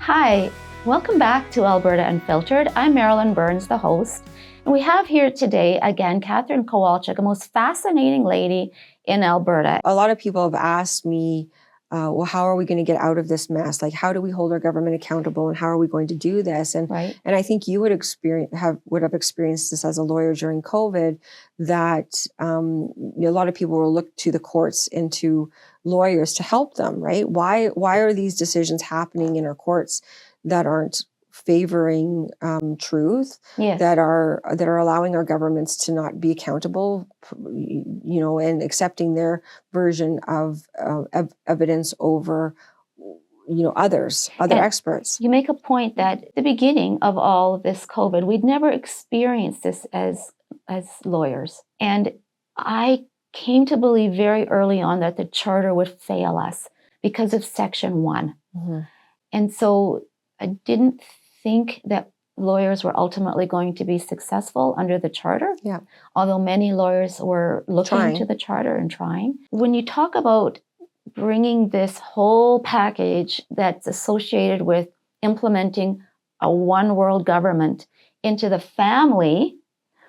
Hi, welcome back to Alberta Unfiltered. I'm Marilyn Burns, the host. And we have here today, again, Katherine Kowalchuk, a most fascinating lady in Alberta. A lot of people have asked me, well, how are we going to get out of this mess? Like, how do we hold our government accountable, and how are we going to do this? And and I think you would have experienced this as a lawyer during COVID, that a lot of people will look to the courts and to lawyers to help them, right? Why are these decisions happening in our courts that aren't favoring truth, Yes. that are allowing our governments to not be accountable, and accepting their version of evidence over other experts. You make a point that at the beginning of all of this COVID, we'd never experienced this as lawyers. And I came to believe very early on that the charter would fail us because of Section 1. Mm-hmm. And so I didn't think that lawyers were ultimately going to be successful under the charter. Yeah. Although many lawyers were looking to the charter and trying. When you talk about bringing this whole package that's associated with implementing a one world government into the family,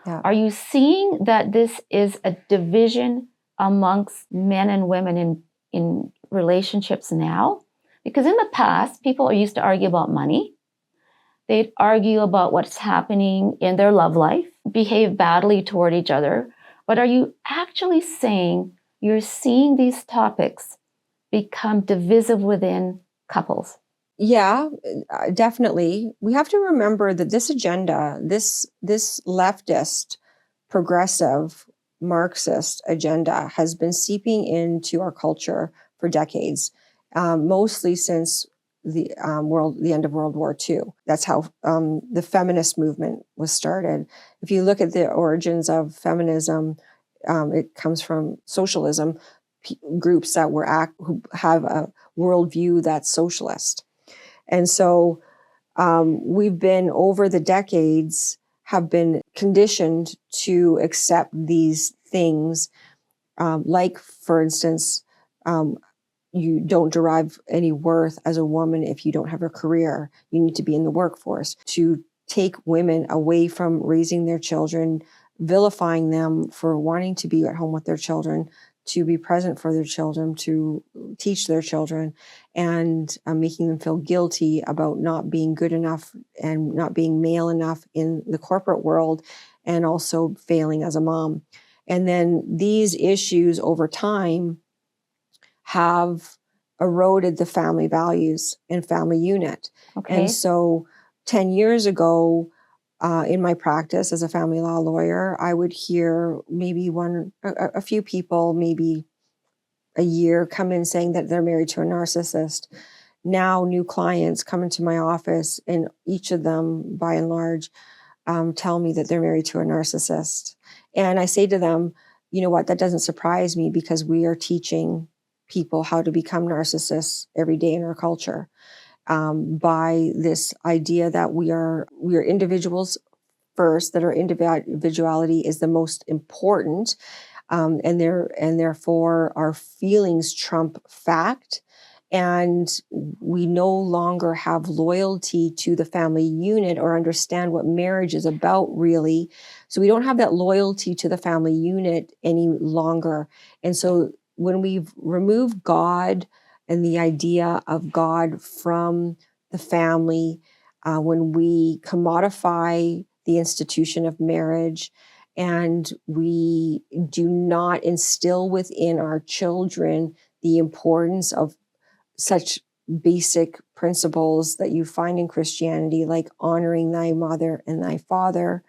are you seeing that this is a division amongst men and women in relationships now? Because in the past, people used to argue about money. They'd argue about what's happening in their love life, behave badly toward each other. But are you actually saying you're seeing these topics become divisive within couples? Yeah, definitely. We have to remember that this agenda, this leftist, progressive, Marxist agenda has been seeping into our culture for decades, mostly since the end of World War II. That's how the feminist movement was started. If you look at the origins of feminism, it comes from socialism, groups that who have a worldview that's socialist. And so we've been, over the decades, have been conditioned to accept these things, like, for instance, you don't derive any worth as a woman if you don't have a career. You need to be in the workforce. To take women away from raising their children, vilifying them for wanting to be at home with their children, to be present for their children, to teach their children, and making them feel guilty about not being good enough and not being male enough in the corporate world, and also failing as a mom. And then these issues over time have eroded the family values and family unit. Okay. And so 10 years ago, in my practice as a family law lawyer, I would hear maybe a few people, maybe a year, come in saying that they're married to a narcissist. Now new clients come into my office, and each of them, by and large, tell me that they're married to a narcissist. And I say to them, you know what, that doesn't surprise me, because we are teaching people how to become narcissists every day in our culture. By this idea that we are individuals first, that our individuality is the most important, and therefore our feelings trump fact, and we no longer have loyalty to the family unit or understand what marriage is about, really. So we don't have that loyalty to the family unit any longer. And so when we've removed God and the idea of God from the family, when we commodify the institution of marriage, and we do not instill within our children the importance of such basic principles that you find in Christianity, like honoring thy mother and thy father,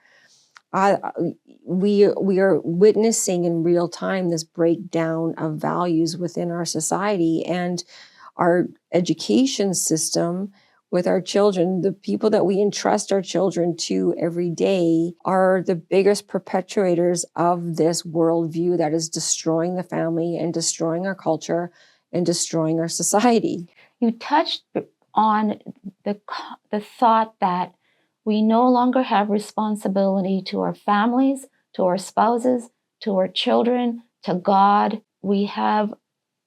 we are witnessing in real time this breakdown of values within our society, and our education system with our children. The people that we entrust our children to every day are the biggest perpetuators of this worldview that is destroying the family and destroying our culture and destroying our society. You touched on the thought that we no longer have responsibility to our families, to our spouses, to our children, to God. We have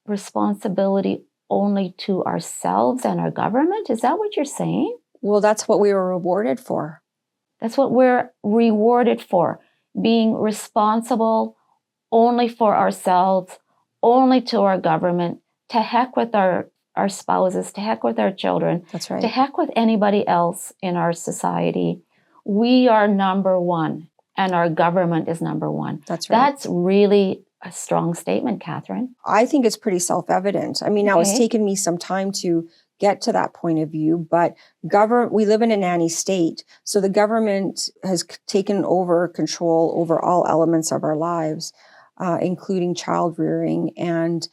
responsibility only to ourselves and our government? Is that what you're saying? Well, that's what we were rewarded for. That's what we're rewarded for, being responsible only for ourselves, only to our government, to heck with our spouses, to heck with our children, That's right. to heck with anybody else in our society. We are number one, and our government is number one. That's right. That's really a strong statement, Katherine. I think it's pretty self-evident. I mean, now it's taken me some time to get to that point of view, but we live in a nanny state. So the government has taken over control over all elements of our lives, including child rearing. And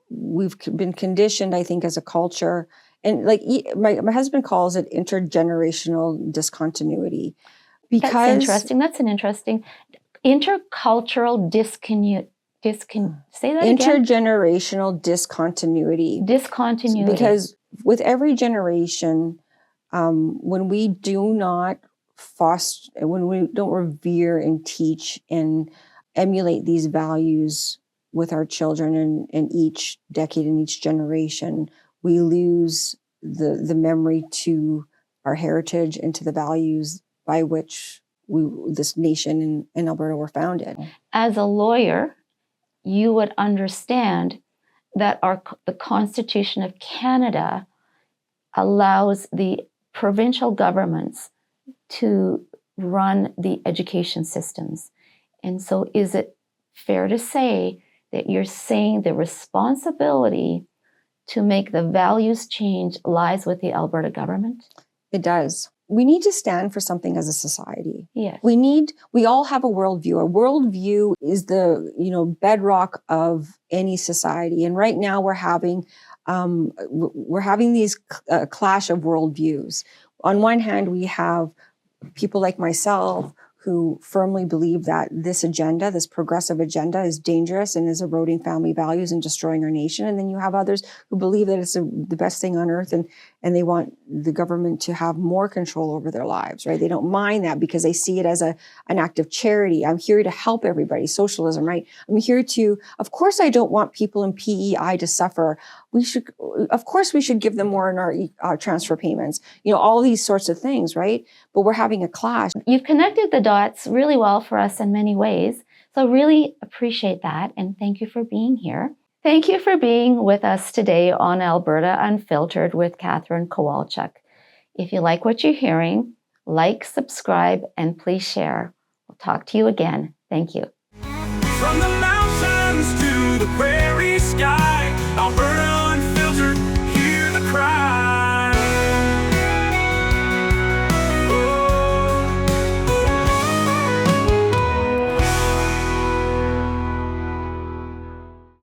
we've been conditioned, I think, as a culture. And like my husband calls it intergenerational discontinuity. Because that's interesting. That's an interesting intercultural say that again? Intergenerational discontinuity. Discontinuity. Because with every generation, when we do not foster, when we don't revere and teach and emulate these values with our children in each decade, in each generation, we lose the memory to our heritage and to the values by which this nation in Alberta were founded. As a lawyer, you would understand that the Constitution of Canada allows the provincial governments to run the education systems. And so is it fair to say that you're saying the responsibility to make the values change lies with the Alberta government? It does. We need to stand for something as a society. Yes. We all have a worldview. A worldview is the, bedrock of any society. And right now we're having these clash of worldviews. On one hand, we have people like myself who firmly believe that this progressive agenda is dangerous and is eroding family values and destroying our nation. And then you have others who believe that it's the best thing on earth and they want the government to have more control over their lives, right? They don't mind that because they see it as an act of charity. I'm here to help everybody, socialism, right? I'm here of course, I don't want people in PEI to suffer. Of course, we should give them more in our transfer payments, all these sorts of things, right? But we're having a clash. You've connected the dots really well for us in many ways. So I really appreciate that. And thank you for being here. Thank you for being with us today on Alberta Unfiltered with Katherine Kowalchuk. If you like what you're hearing, like, subscribe, and please share. We'll talk to you again. Thank you. From the mountains to the